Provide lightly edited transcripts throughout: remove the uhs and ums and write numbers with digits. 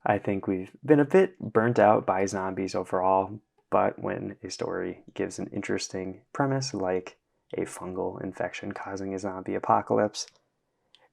I think we've been a bit burnt out by zombies overall, but when a story gives an interesting premise, like a fungal infection causing a zombie apocalypse,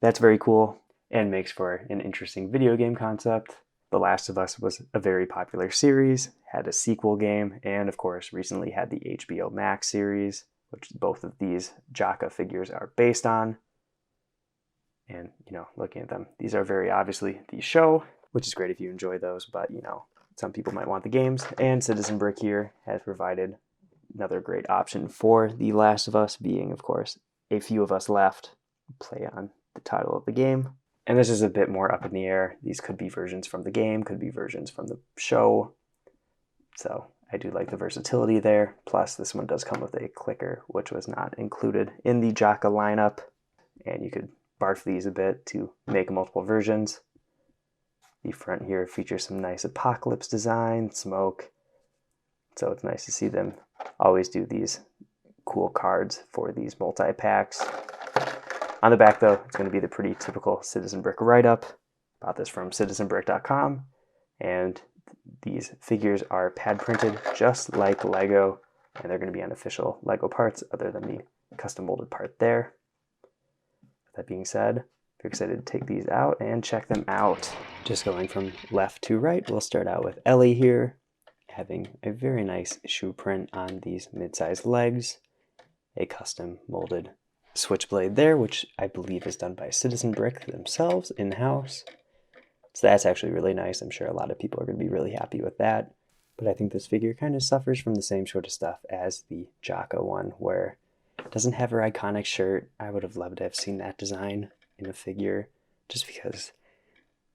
that's very cool and makes for an interesting video game concept. The Last of Us was a very popular series, had a sequel game, and of course, recently had the HBO Max series, which both of these Jaka figures are based on. And, looking at them, these are very obviously the show, which is great if you enjoy those, but, some people might want the games. And Citizen Brick here has provided another great option for The Last of Us, being, of course, a few of us left play on the title of the game. And this is a bit more up in the air. These could be versions from the game, could be versions from the show. So I do like the versatility there. Plus, this one does come with a clicker, which was not included in the Jaka lineup. And you could barf these a bit to make multiple versions. The front here features some nice apocalypse design, smoke. So it's nice to see them always do these cool cards for these multi-packs. On the back, though, it's going to be the pretty typical Citizen Brick write-up. Bought this from citizenbrick.com. And these figures are pad printed just like Lego. And they're going to be on official Lego parts other than the custom molded part there. That being said, if you're excited to take these out and check them out. Just going from left to right, we'll start out with Ellie here, having a very nice shoe print on these mid-sized legs, a custom molded switchblade there, which I believe is done by Citizen Brick themselves in-house. So that's actually really nice. I'm sure a lot of people are going to be really happy with that. But I think this figure kind of suffers from the same sort of stuff as the Jaka one, where it doesn't have her iconic shirt. I would have loved to have seen that design in a figure, just because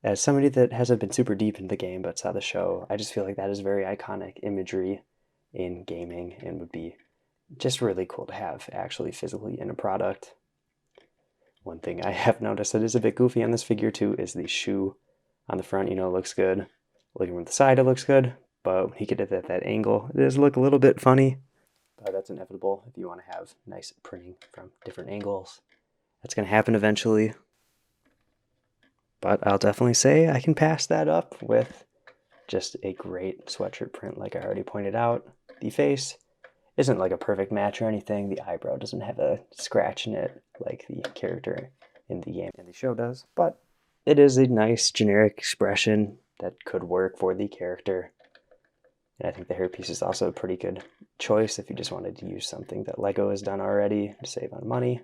as somebody that hasn't been super deep in the game but saw the show, I just feel like that is very iconic imagery in gaming and would be just really cool to have actually physically in a product. One thing I have noticed that is a bit goofy on this figure too is the shoe on the front, looks good. Looking from the side, it looks good, but when you get it at that angle, it does look a little bit funny. But that's inevitable if you want to have nice printing from different angles. That's going to happen eventually. But I'll definitely say I can pass that up with just a great sweatshirt print like I already pointed out. The face isn't like a perfect match or anything. The eyebrow doesn't have a scratch in it like the character in the game and the show does. But it is a nice generic expression that could work for the character. And I think the hairpiece is also a pretty good choice if you just wanted to use something that Lego has done already to save on money.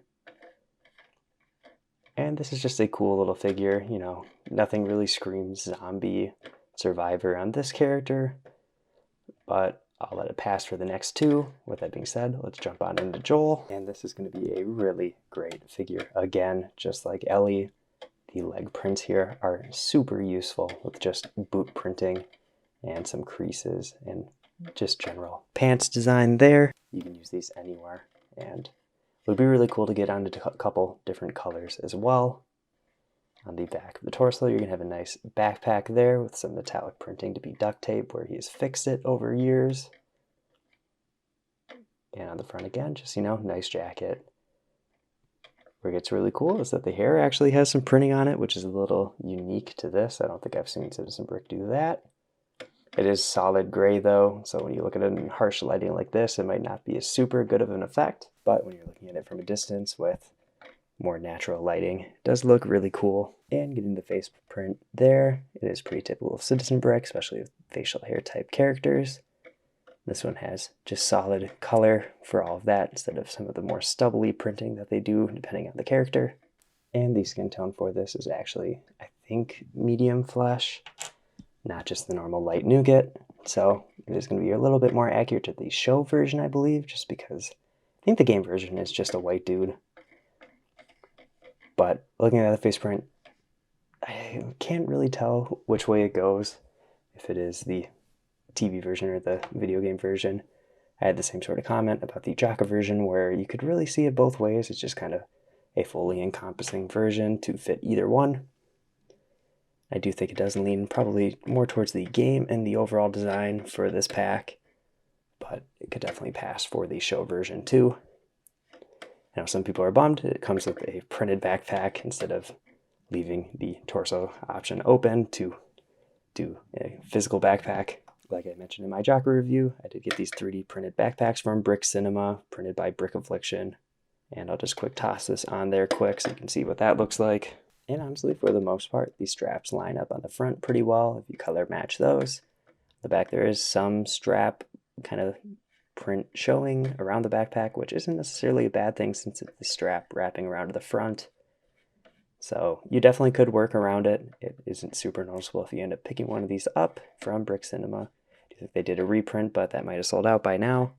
And this is just a cool little figure, nothing really screams zombie survivor on this character, but I'll let it pass for the next two. With that being said, let's jump on into Joel. And this is going to be a really great figure. Again, just like Ellie, the leg prints here are super useful with just boot printing and some creases and just general pants design there. You can use these anywhere, and it would be really cool to get onto a couple different colors as well. On the back of the torso, you're going to have a nice backpack there with some metallic printing to be duct tape where he has fixed it over years. And on the front again, just, nice jacket. Where it gets really cool is that the hair actually has some printing on it, which is a little unique to this. I don't think I've seen Citizen Brick do that. It is solid gray though, so when you look at it in harsh lighting like this, it might not be as super good of an effect, but when you're looking at it from a distance with more natural lighting, it does look really cool. And getting the face print there, it is pretty typical of Citizen Brick, especially with facial hair type characters. This one has just solid color for all of that instead of some of the more stubbly printing that they do depending on the character. And the skin tone for this is actually, I think, medium flesh, not just the normal light nougat. So it is going to be a little bit more accurate to the show version, I believe, just because I think the game version is just a white dude. But looking at the face print, I can't really tell which way it goes, if it is the TV version or the video game version. I had the same sort of comment about the Jaka version where you could really see it both ways. It's just kind of a fully encompassing version to fit either one. I do think it does lean probably more towards the game and the overall design for this pack, but it could definitely pass for the show version too. Now some people are bummed it comes with a printed backpack instead of leaving the torso option open to do a physical backpack. Like I mentioned in my Jaka review, I did get these 3D printed backpacks from Brick Cinema, printed by Brick Affliction. And I'll just quick toss this on there quick so you can see what that looks like. And honestly, for the most part, these straps line up on the front pretty well if you color match those. The back, there is some strap kind of print showing around the backpack, which isn't necessarily a bad thing since it's the strap wrapping around to the front. So you definitely could work around it. It isn't super noticeable if you end up picking one of these up from Brick Cinema. I think they did a reprint, but that might have sold out by now.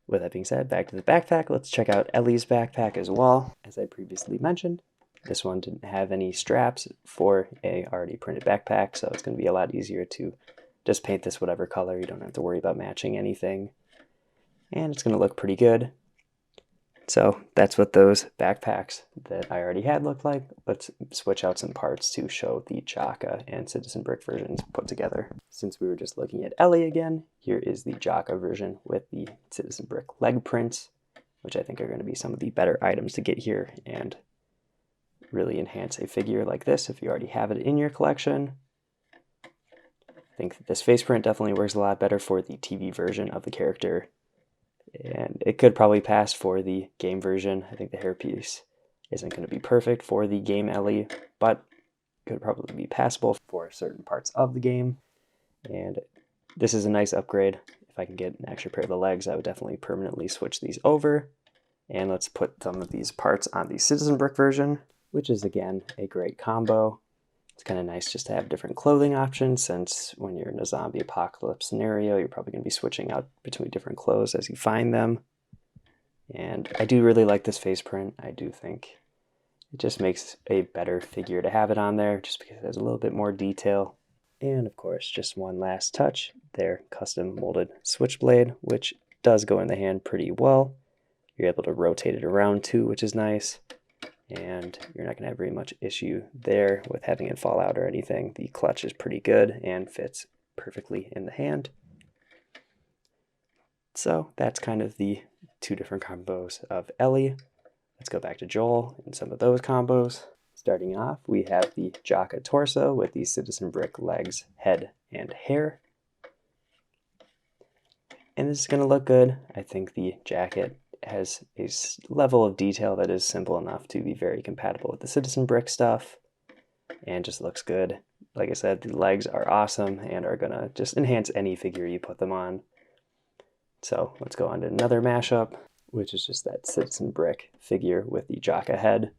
With that being said, back to the backpack. Let's check out Ellie's backpack as well. As I previously mentioned, this one didn't have any straps for a already printed backpack, so it's going to be a lot easier to just paint this whatever color. You don't have to worry about matching anything. And it's going to look pretty good. So that's what those backpacks that I already had look like. Let's switch out some parts to show the Jaka and Citizen Brick versions put together. Since we were just looking at Ellie again, here is the Jaka version with the Citizen Brick leg prints, which I think are going to be some of the better items to get here and really enhance a figure like this if you already have it in your collection. I think that this face print definitely works a lot better for the TV version of the character. And it could probably pass for the game version. I think the hairpiece isn't going to be perfect for the game Ellie, but could probably be passable for certain parts of the game. And this is a nice upgrade. If I can get an extra pair of the legs, I would definitely permanently switch these over. And let's put some of these parts on the Citizen Brick version, which is again a great combo. It's kind of nice just to have different clothing options, since when you're in a zombie apocalypse scenario, you're probably going to be switching out between different clothes as you find them. And I do really like this face print. I do think it just makes a better figure to have it on there, just because it has a little bit more detail. And of course, just one last touch, their custom molded switchblade, which does go in the hand pretty well. You're able to rotate it around too, which is nice. And you're not going to have very much issue there with having it fall out or anything. The clutch is pretty good and fits perfectly in the hand. So that's kind of the two different combos of Ellie. Let's go back to Joel and some of those combos. Starting off, we have the Jaka torso with the Citizen Brick legs, head, and hair. And this is going to look good. I think the jacket has a level of detail that is simple enough to be very compatible with the Citizen Brick stuff and just looks good. Like I said, the legs are awesome and are going to just enhance any figure you put them on. So let's go on to another mashup, which is just that Citizen Brick figure with the Jaka head.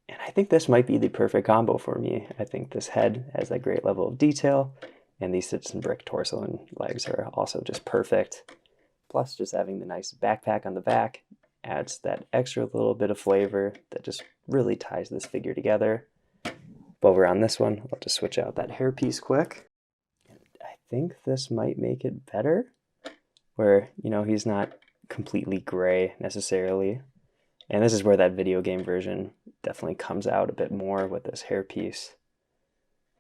And I think this might be the perfect combo for me. I think this head has a great level of detail, and the Citizen Brick torso and legs are also just perfect. Plus, just having the nice backpack on the back adds that extra little bit of flavor that just really ties this figure together. While we're on this one, I'll just switch out that hairpiece quick. And I think this might make it better, where, you know, he's not completely gray necessarily. And this is where that video game version definitely comes out a bit more with this hairpiece.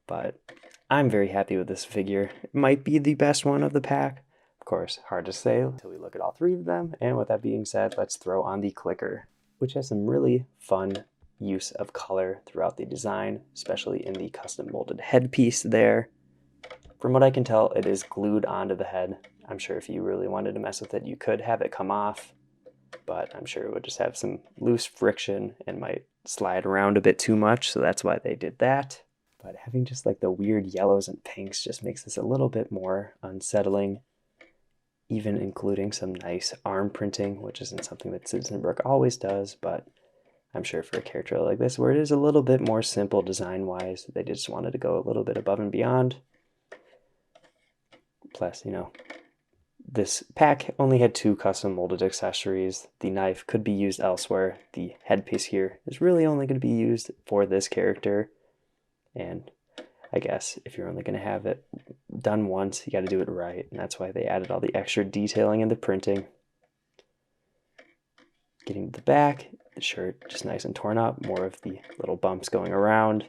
But I'm very happy with this figure. It might be the best one of the pack. Of course, hard to say until we look at all three of them. And with that being said, let's throw on the clicker, which has some really fun use of color throughout the design, especially in the custom molded headpiece there. From what I can tell, it is glued onto the head. I'm sure if you really wanted to mess with it, you could have it come off, but I'm sure it would just have some loose friction and might slide around a bit too much, so that's why they did that. But having just like the weird yellows and pinks just makes this a little bit more unsettling, even including some nice arm printing, which isn't something that Citizen Brick always does, but I'm sure for a character like this, where it is a little bit more simple design-wise, they just wanted to go a little bit above and beyond. Plus, you know, this pack only had 2 custom molded accessories. The knife could be used elsewhere. The headpiece here is really only going to be used for this character. And I guess if you're only going to have it done once, you got to do it right. And that's why they added all the extra detailing in the printing. Getting to the back, the shirt just nice and torn up. More of the little bumps going around.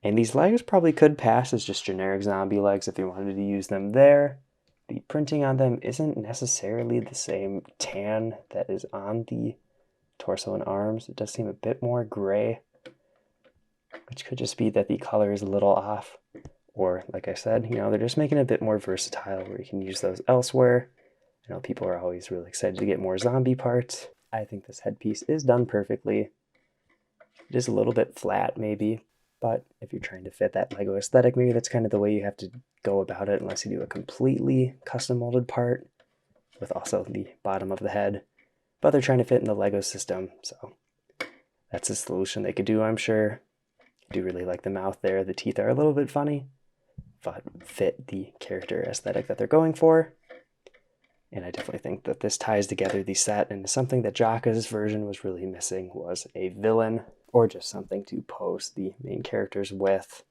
And these legs probably could pass as just generic zombie legs if you wanted to use them there. The printing on them isn't necessarily the same tan that is on the torso and arms. It does seem a bit more gray. which could just be that the color is a little off. Or, like I said, they're just making it a bit more versatile where you can use those elsewhere. I know people are always really excited to get more zombie parts. I think this headpiece is done perfectly. It is a little bit flat, maybe, but if you're trying to fit that Lego aesthetic, maybe that's kind of the way you have to go about it, unless you do a completely custom molded part with also the bottom of the head. But they're trying to fit in the Lego system, so that's a solution they could do, I'm sure. I do really like the mouth there. The teeth are a little bit funny, but fit the character aesthetic that they're going for. And I definitely think that this ties together the set, and something that Jaka's version was really missing was a villain, or just something to pose the main characters with,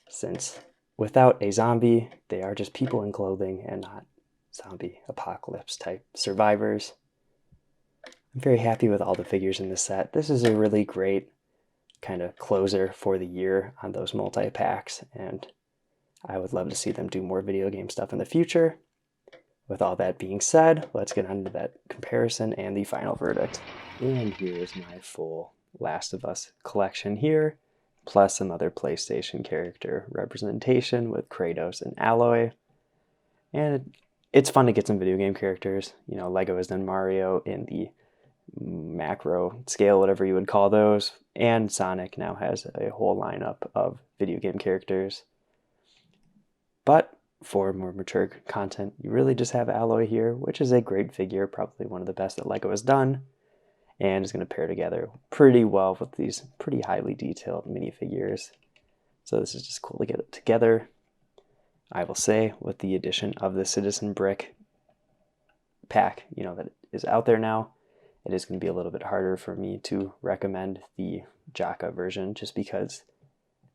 since without a zombie, they are just people in clothing and not zombie apocalypse type survivors. I'm very happy with all the figures in this set. This is a really great kind of closer for the year on those multi-packs, and I would love to see them do more video game stuff in the future. With all that being said, let's get on to that comparison and the final verdict. And here's my full Last of Us collection here, plus some other PlayStation character representation with Kratos and Aloy. And it's fun to get some video game characters. Lego has done Mario in the macro scale, whatever you would call those, and Sonic now has a whole lineup of video game characters. But for more mature content, you really just have Aloy here, which is a great figure, probably one of the best that Lego has done, and is going to pair together pretty well with these pretty highly detailed minifigures. So this is just cool to get it together. I will say, with the addition of the Citizen Brick pack, that is out there now, it is going to be a little bit harder for me to recommend the Jaka version, just because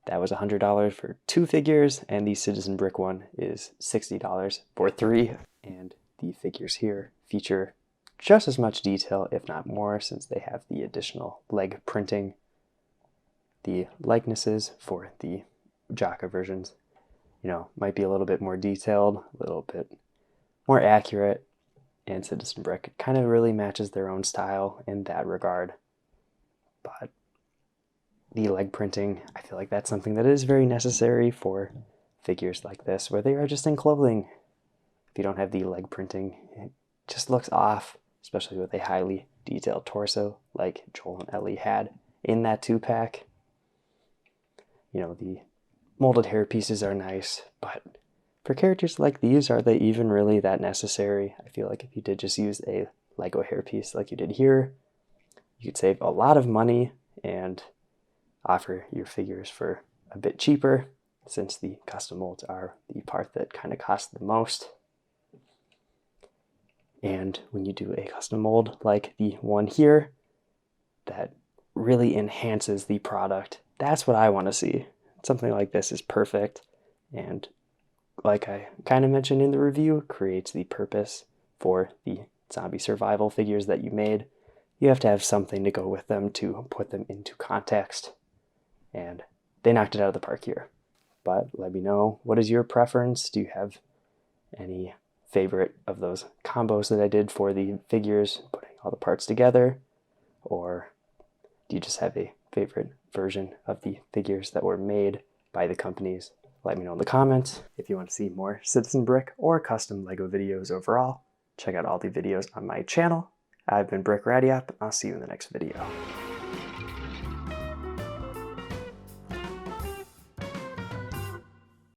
that was $100 for 2 figures, and the Citizen Brick one is $60 for 3. And the figures here feature just as much detail, if not more, since they have the additional leg printing. The likenesses for the Jaka versions, might be a little bit more detailed, a little bit more accurate, and Citizen Brick kind of really matches their own style in that regard. But the leg printing, I feel like that's something that is very necessary for figures like this, where they are just in clothing. If you don't have the leg printing, it just looks off, especially with a highly detailed torso like Joel and Ellie had in that 2-pack. The molded hair pieces are nice, but for characters like these, are they even really that necessary? I feel like if you did just use a Lego hairpiece like you did here, you could save a lot of money and offer your figures for a bit cheaper, since the custom molds are the part that kind of costs the most. And when you do a custom mold like the one here, that really enhances the product. That's what I want to see. Something like this is perfect, and like I kind of mentioned in the review, creates the purpose for the zombie survival figures that you made. You have to have something to go with them to put them into context, and they knocked it out of the park here. But let me know, what is your preference? Do you have any favorite of those combos that I did for the figures, putting all the parts together? Or do you just have a favorite version of the figures that were made by the companies? Let me know in the comments. If you want to see more Citizen Brick or custom Lego videos overall, check out all the videos on my channel. I've been Brick Radiop, and I'll see you in the next video.